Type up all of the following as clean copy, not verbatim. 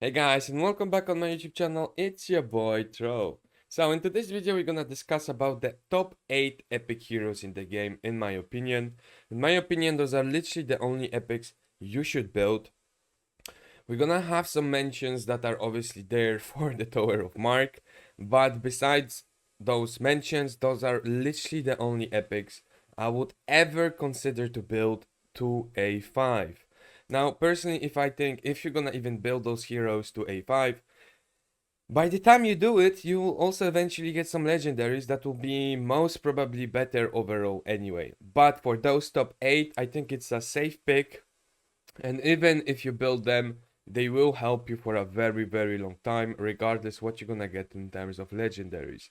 Hey guys, and welcome back on my YouTube channel. It's your boy Tro. So in today's video we're gonna discuss about the top 8 epic heroes in the game in my opinion. In my opinion, those are literally the only epics you should build. We're gonna have some mentions that are obviously there for the Tower of Mark, but besides those mentions, those are literally the only epics I would ever consider to build to A5. Now, personally, if you're gonna even build those heroes to A5, by the time you do it, you will also eventually get some legendaries that will be most probably better overall anyway. But for those top 8, I think it's a safe pick. And even if you build them, they will help you for a very, very long time, regardless what you're gonna get in terms of legendaries.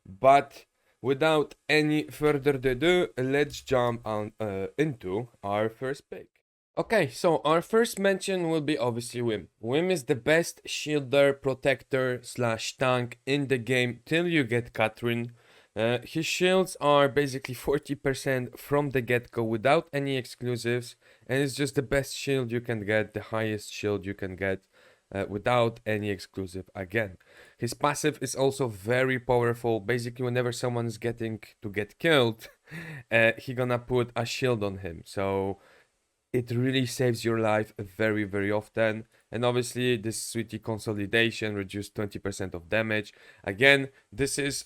But without any further ado, let's jump on into our first pick. Okay, so our first mention will be obviously Wim. Wim is the best shielder, protector slash tank in the game till you get Catherine. His shields are basically 40% from the get-go without any exclusives, and it's just the best shield you can get, the highest shield you can get without any exclusive again. His passive is also very powerful. Basically, whenever someone's getting to get killed, he gonna put a shield on him. So it really saves your life very, very often. And obviously, this sweetie consolidation reduced 20% of damage. Again, this is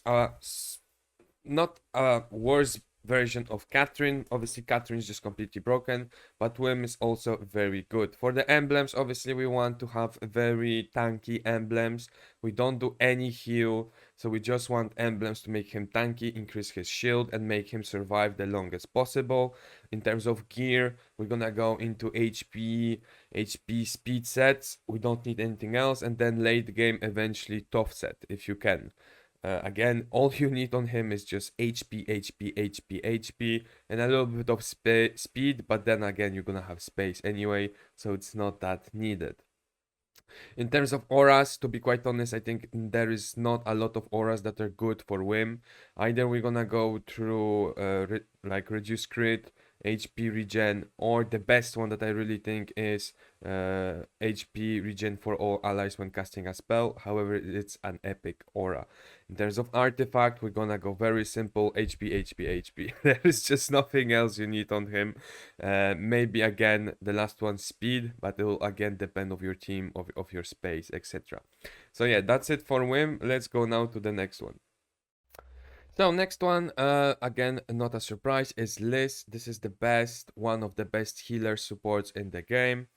not a worse version of Catherine. Obviously, Catherine is just completely broken, but Wim is also very good. For the emblems, obviously, we want to have very tanky emblems. We don't do any heal, so we just want emblems to make him tanky, increase his shield, and make him survive the longest possible. In terms of gear, we're gonna go into HP speed sets. We don't need anything else, and then late game, eventually tough set if you can. Again, all you need on him is just HP, and a little bit of speed, but then again, you're gonna have space anyway, so it's not that needed. In terms of auras, to be quite honest, I think there is not a lot of auras that are good for Wim. Either we're gonna go through like reduce crit, HP regen, or the best one that I really think is HP regen for all allies when casting a spell. However, it's an epic aura. In terms of artifact, we're gonna go very simple HP. There is just nothing else you need on him. Maybe again the last one speed, but it will again depend of your team, of your space, etc. So yeah, that's it for Wim. Let's go now to the next one. So next one, again, not a surprise, is Liz. This is the best, one of the best healer supports in the game.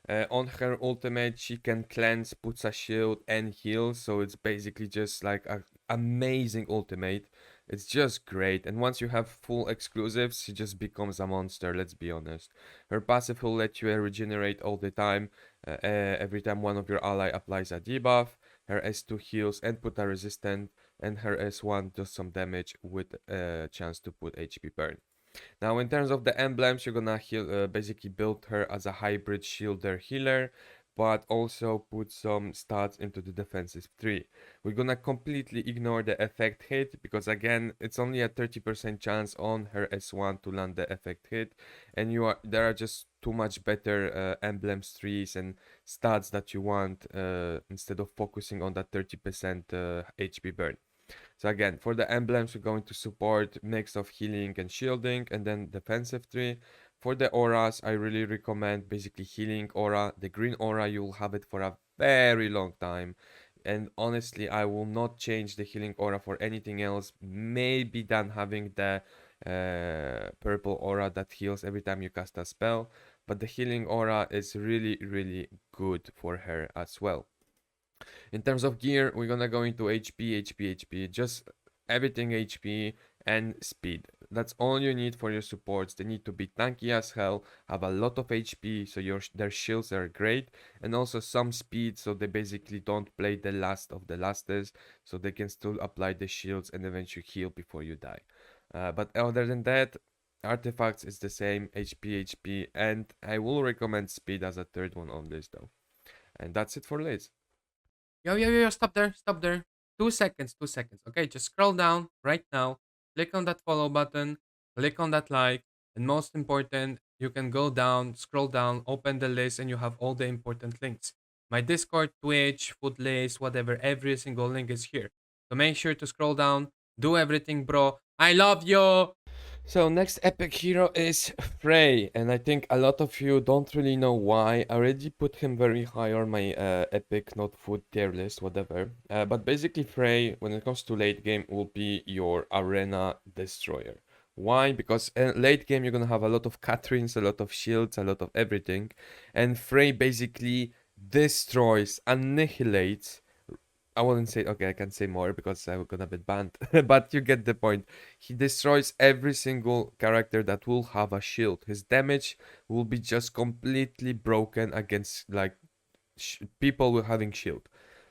On her ultimate, she can cleanse, puts a shield, and heal. So it's basically just like an amazing ultimate. It's just great. And once you have full exclusives, she just becomes a monster, let's be honest. Her passive will let you regenerate all the time, every time one of your ally applies a debuff. Her S2 heals and put a resistant, and her S1 does some damage with a chance to put HP burn. Now, in terms of the emblems, you're gonna heal, basically build her as a hybrid shielder healer, but also put some stats into the defensive tree. We're gonna completely ignore the effect hit because again, it's only a 30% chance on her S1 to land the effect hit, and there are just too much better emblems trees and stats that you want instead of focusing on that 30% HP burn. So again, for the emblems, we're going to support mix of healing and shielding, and then defensive tree. For the auras, I really recommend basically healing aura. The green aura, you'll have it for a very long time. And honestly, I will not change the healing aura for anything else, maybe than having the purple aura that heals every time you cast a spell. But the healing aura is really, really good for her as well. In terms of gear, we're gonna go into HP, just everything HP and speed. That's all you need for your supports. They need to be tanky as hell, have a lot of HP, so their shields are great, and also some speed, so they basically don't play the last of the lastest, so they can still apply the shields and eventually heal before you die. But other than that, artifacts is the same, HP, and I will recommend speed as a third one on this though. And that's it for Liz. Yo, stop there, stop there. 2 seconds, 2 seconds. Okay, just scroll down right now, click on that follow button, click on that like, and most important, you can go down, scroll down, open the list, and you have all the important links. My Discord, Twitch, food list, whatever, every single link is here. So make sure to scroll down, do everything, bro. I love you. So next epic hero is Fray, and I think a lot of you don't really know why. I already put him very high on my epic, not food tier list, whatever. But basically Fray, when it comes to late game, will be your arena destroyer. Why? Because in late game you're gonna have a lot of Catherines, a lot of shields, a lot of everything, and Fray basically destroys, annihilates. I wouldn't say, okay, I can say more because I'm gonna be banned, but you get the point. He destroys every single character that will have a shield. His damage will be just completely broken against like people with having shield.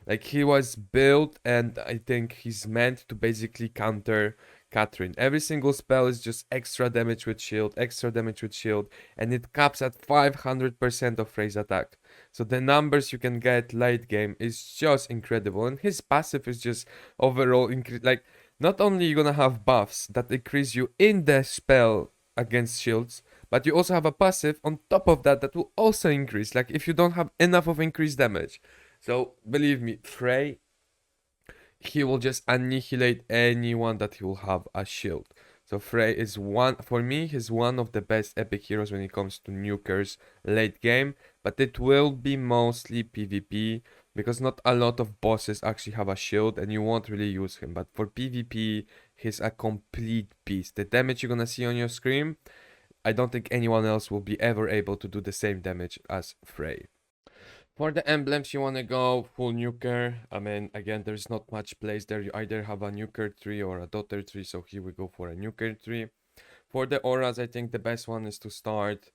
Like he was built, and I think he's meant to basically counter Catherine. Every single spell is just extra damage with shield, extra damage with shield, and it caps at 500% of Frey's attack. So the numbers you can get late game is just incredible, and his passive is just overall increase. Like not only you're gonna have buffs that increase you in the spell against shields, but you also have a passive on top of that that will also increase. Like if you don't have enough of increased damage. So believe me, Frey, he will just annihilate anyone that he will have a shield. So Frey is one, for me, he's one of the best epic heroes when it comes to nukers late game, but it will be mostly PvP because not a lot of bosses actually have a shield and you won't really use him. But for PvP, he's a complete beast. The damage you're gonna see on your screen, I don't think anyone else will be ever able to do the same damage as Frey. For the emblems, you want to go full nuker. I mean, again, there's not much place there. You either have a nuker tree or a daughter tree, so here we go for a nuker tree. For the auras, I think the best one is to start.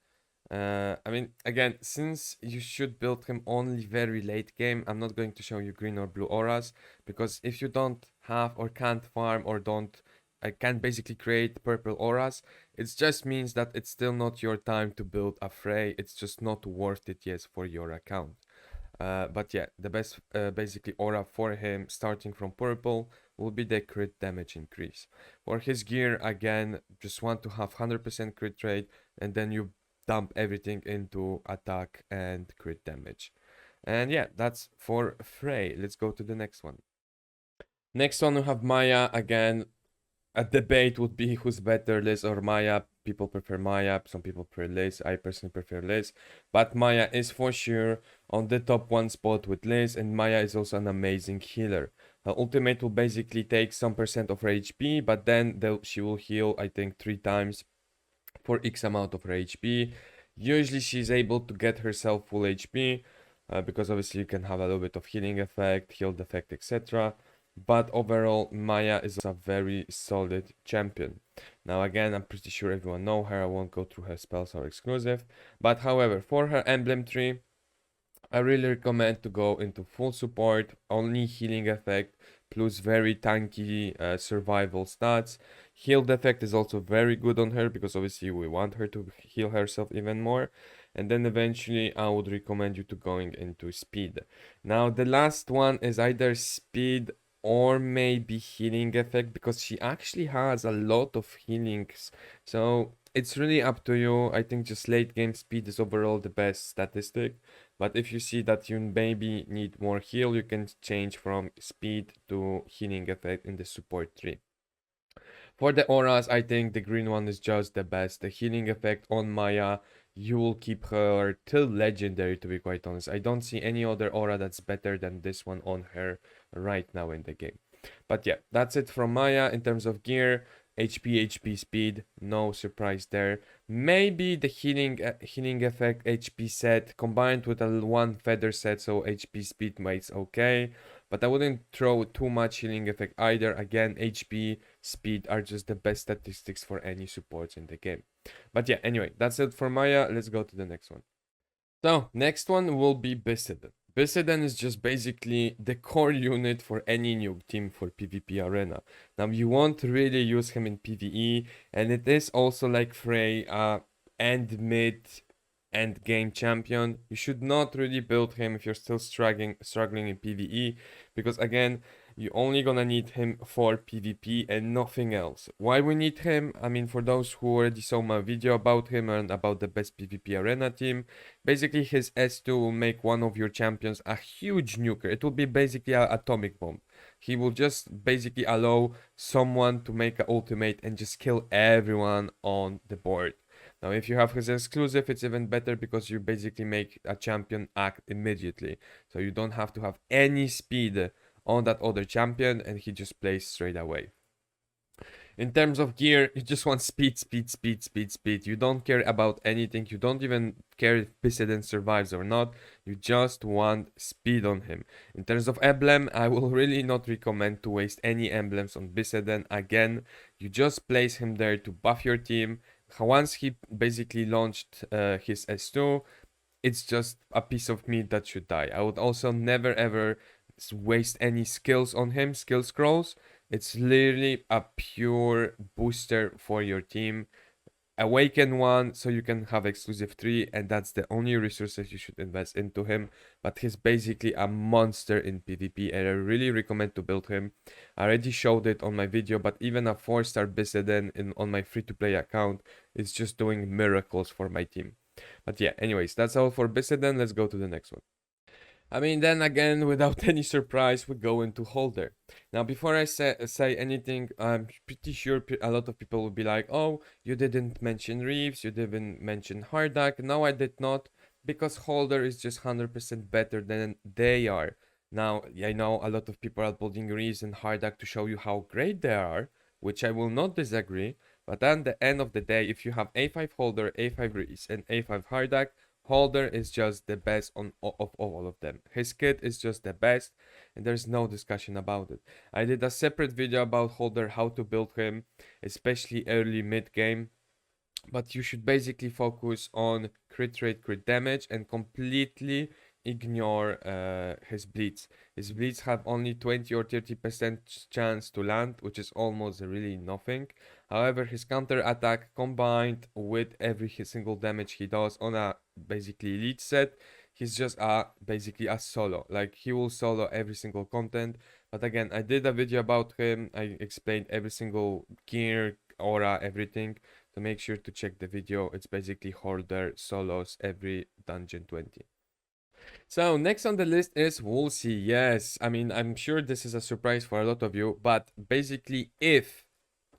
I mean, again, since you should build him only very late game, I'm not going to show you green or blue auras, because if you don't have or can't farm or don't, I can basically create purple auras, it just means that it's still not your time to build a Fray. It's just not worth it yet for your account. But yeah, the best basically aura for him starting from purple will be the crit damage increase. For his gear, again, just want to have 100% crit rate, and then you dump everything into attack and crit damage. And yeah, that's for Fray. Let's go to the next one. Next one we have Maya. Again, a debate would be who's better, Liz or Maya. People prefer Maya, some people prefer Liz. I personally prefer Liz, but Maya is for sure on the top one spot with Liz, and Maya is also an amazing healer. Her ultimate will basically take some percent of her HP, but then she will heal, I think, 3 times for X amount of her HP. Usually she's able to get herself full HP, because obviously you can have a little bit of healing effect, healed effect, etc. But overall, Maya is a very solid champion. Now again, I'm pretty sure everyone know her. I won't go through her spells or exclusive. But however, for her emblem tree, I really recommend to go into full support, only healing effect, plus very tanky survival stats. Healed effect is also very good on her because obviously we want her to heal herself even more. And then eventually I would recommend you to going into speed. Now the last one is either speed or maybe healing effect, because she actually has a lot of healings. So it's really up to you. I think just late game speed is overall the best statistic. But if you see that you maybe need more heal, you can change from speed to healing effect in the support tree. For the auras, I think the green one is just the best. The healing effect on Maya, you will keep her till legendary, to be quite honest. I don't see any other aura that's better than this one on her right now in the game. But yeah, that's it from Maya in terms of gear. HP, speed, no surprise there. Maybe the healing effect HP set combined with a one feather set, so HP speed makes okay. But I wouldn't throw too much healing effect either. Again, HP speed are just the best statistics for any supports in the game. But yeah, anyway, that's it for Maya. Let's go to the next one. So, next one will be Bisiden. Bisiden is just basically the core unit for any new team for PvP arena. Now, you won't really use him in PvE, and it is also like Fray, end mid end game champion. You should not really build him if you're still struggling in PvE, because again, You only gonna need him for PvP and nothing else. Why we need him? I mean, for those who already saw my video about him and about the best PvP arena team, basically his S2 will make one of your champions a huge nuker. It will be basically an atomic bomb. He will just basically allow someone to make an ultimate and just kill everyone on the board. Now, if you have his exclusive, it's even better because you basically make a champion act immediately. So you don't have to have any speed on that other champion and he just plays straight away. In terms of gear, you just want speed, speed, speed, speed, speed. You don't care about anything. You don't even care if Bisiden survives or not. You just want speed on him. In terms of emblem, I will really not recommend to waste any emblems on Bisiden. Again, you just place him there to buff your team. Once he basically launched his S2, it's just a piece of meat that should die. I would also never ever waste any skills on him, skill scrolls. It's literally a pure booster for your team. Awaken one so you can have exclusive 3, and that's the only resources you should invest into him. But he's basically a monster in PvP and I really recommend to build him. I already showed it on my video, but even a 4-star Bisiden on my free-to-play account is just doing miracles for my team. But yeah, anyways, that's all for Bisiden. Let's go to the next one. I mean, then again, without any surprise, we go into Holder. Now, before I say anything, I'm pretty sure a lot of people will be like, oh, you didn't mention Reeves, you didn't mention Hardak. No, I did not, because Holder is just 100% better than they are. Now, I know a lot of people are building Reeves and Hardak to show you how great they are, which I will not disagree. But at the end of the day, if you have A5 Holder, A5 Reeves, and A5 Hardak, Holder is just the best of all of them. His kit is just the best, and there's no discussion about it. I did a separate video about Holder, how to build him, especially early mid game. But you should basically focus on crit rate, crit damage, and completely ignore his bleeds. His bleeds have only 20 or 30% chance to land, which is almost really nothing. However, his counter attack combined with every single damage he does on a basically elite set, he's just basically a solo. Like, he will solo every single content. But again, I did a video about him. I explained every single gear, aura, everything. So make sure to check the video. It's basically Holder solos every dungeon 20. So next on the list is Woolsey. Yes, I mean, I'm sure this is a surprise for a lot of you, but basically if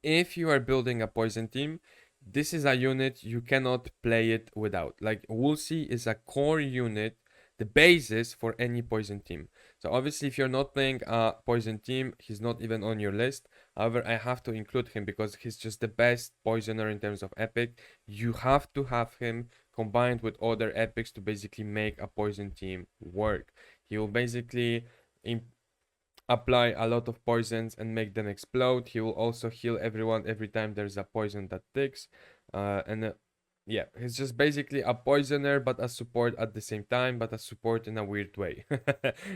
you are building a poison team, this is a unit you cannot play it without. Like, Woolsey is a core unit, the basis for any poison team. So obviously, if you're not playing a poison team, he's not even on your list. However, I have to include him because he's just the best poisoner in terms of epic. You have to have him combined with other epics to basically make a poison team work. He will basically apply a lot of poisons and make them explode. He will also heal everyone every time there's a poison that ticks. Yeah, he's just basically a poisoner, but a support at the same time, but a support in a weird way.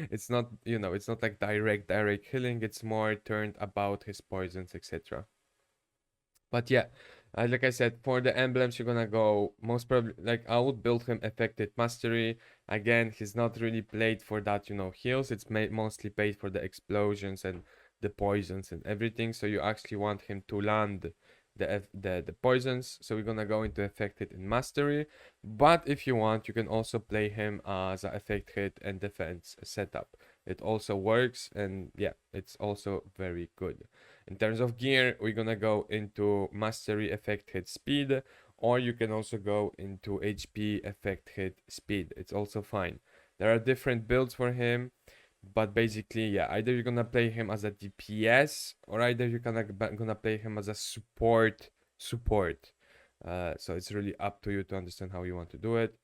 It's not, it's not like direct healing. It's more turned about his poisons, etc. But yeah, like I said, for the emblems, you're gonna go most probably, like, I would build him affected mastery. Again, he's not really played for that, heals. It's mostly paid for the explosions and the poisons and everything. So you actually want him to land the poisons. So we're gonna go into affected in mastery. But if you want, you can also play him as a effect hit and defense setup. It also works, and yeah, it's also very good. In terms of gear, we're gonna go into mastery effect hit speed, or you can also go into HP effect hit speed. It's also fine. There are different builds for him, but basically, yeah, either you're gonna play him as a DPS, or either you're gonna play him as a support. So it's really up to you to understand how you want to do it.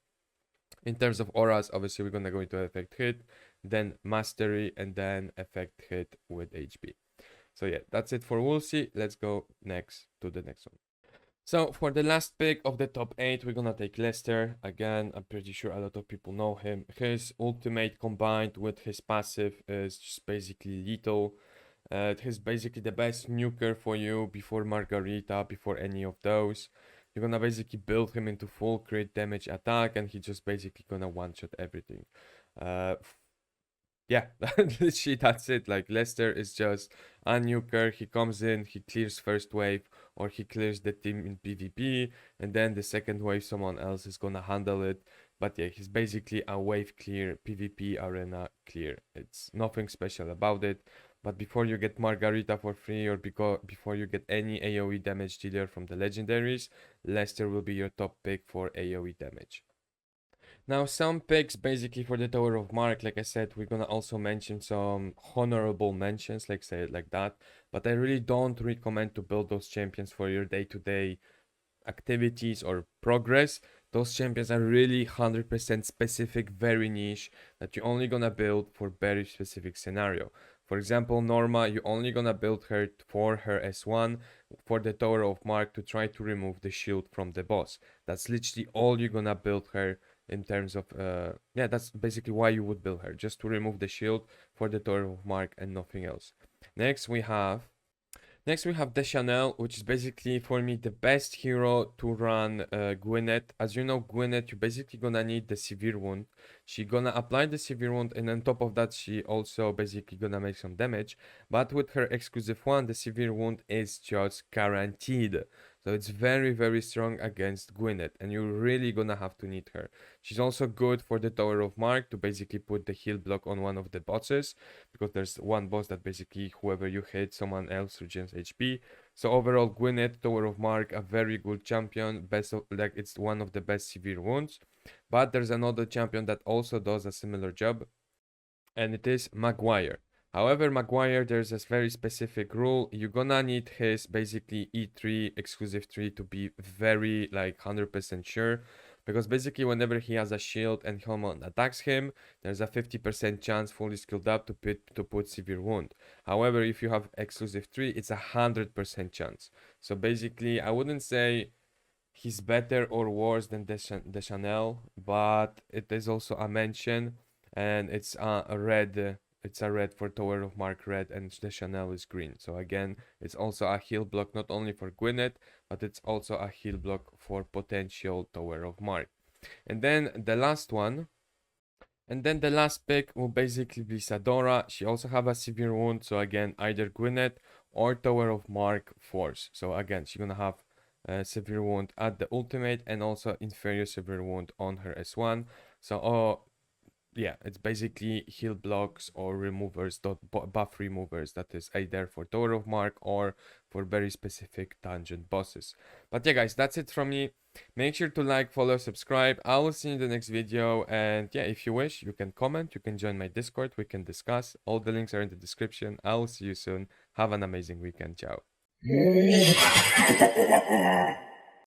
In terms of auras, obviously we're gonna go into effect hit, then mastery, and then effect hit with HP. So yeah, that's it for Woolsey. Let's go next to the next one. So for the last pick of the top 8, we're gonna take Lester. Again, I'm pretty sure a lot of people know him. His ultimate combined with his passive is just basically lethal. He's basically the best nuker for you before Margarita, before any of those. You're gonna basically build him into full crit damage attack, and he just basically gonna one-shot everything. yeah, literally that's it. Like Leicester is just a nuker. He comes in, he clears first wave, or he clears the team in PvP, and then the second wave someone else is gonna handle it. But yeah, he's basically a wave clear, PvP arena clear. It's nothing special about it. But before you get Margarita for free, or before you get any AoE damage dealer from the legendaries, Leicester will be your top pick for AoE damage. Now, some picks basically for the Tower of Mark, like I said, we're gonna also mention some honorable mentions, like say it like that. But I really don't recommend to build those champions for your day-to-day activities or progress. Those champions are really 100% specific, very niche, that you're only gonna build for very specific scenario. For example, Norma, you're only gonna build her for her S1 for the Tower of Mark to try to remove the shield from the boss. That's literally all you're gonna build her in terms of yeah, that's basically why you would build her, just to remove the shield for the Tower of Mark and nothing else. Next we have Deschanel, which is basically for me the best hero to run Gwinnett. As you know, Gwinnett, you're basically gonna need the Severe Wound. She gonna apply the Severe Wound, and on top of that, she also basically gonna make some damage. But with her exclusive one, the Severe Wound is just guaranteed. So it's very, very strong against Gwinnett, and you're really gonna have to need her. She's also good for the Tower of Mark to basically put the heal block on one of the bosses, because there's one boss that basically whoever you hit, someone else regens HP. So overall, Gwinnett, Tower of Mark, a very good champion. Best of, like it's one of the best severe wounds. But there's another champion that also does a similar job, and it is Maguire. However, Maguire, there's a very specific rule. You're gonna need his basically E3 exclusive 3 to be very like 100% sure. Because basically, whenever he has a shield and someone attacks him, there's a 50% chance fully skilled up to put severe wound. However, if you have exclusive 3, it's a 100% chance. So basically, I wouldn't say he's better or worse than Deschanel, but it is also a mention, and it's a red. It's a red for Tower of Mark red, and Deschanel is green. So again, it's also a heal block not only for Gwinnett, but it's also a heal block for potential Tower of Mark. And then the last one, and then the last pick will basically be Sadora. She also have a severe wound, so again, either Gwinnett or Tower of Mark Force. So again, she's gonna have a severe wound at the ultimate and also inferior severe wound on her S1. So yeah, it's basically heal blocks or removers, buff removers, that is either for Tower of Mark or for very specific dungeon bosses. But yeah, guys, that's it from me. Make sure to like, follow, subscribe. I will see you in the next video. And yeah, if you wish, you can comment, you can join my Discord, we can discuss. All the links are in the description. I will see you soon. Have an amazing weekend. Ciao.